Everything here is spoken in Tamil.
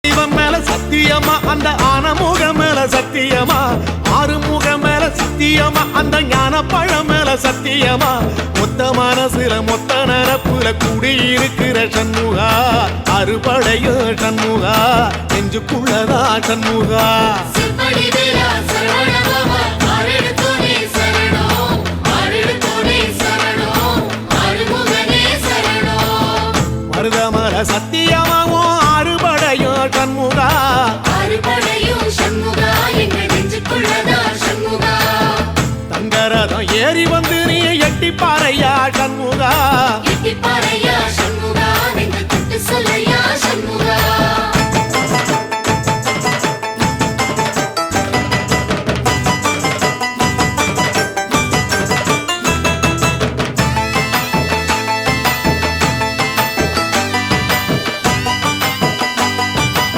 இவன் மேல சத்தியமா அந்த ஆனமுக மேல சத்தியமா ஆறுமுக மேல சத்தியமா அந்த ஞான பழம் மேல சத்தியமா மொத்த மனசுல மொத்த நரப்புல குடியிருக்கிற சண்முகா அறுபடையோ சண்முகா நெஞ்சுக்குள்ளதா சண்முகா மருதமர சத்தியமாவோ அறுபடையோ சண்முகா தங்கரதம் ஏறி வந்து நீ எட்டி பாறையா சண்முகா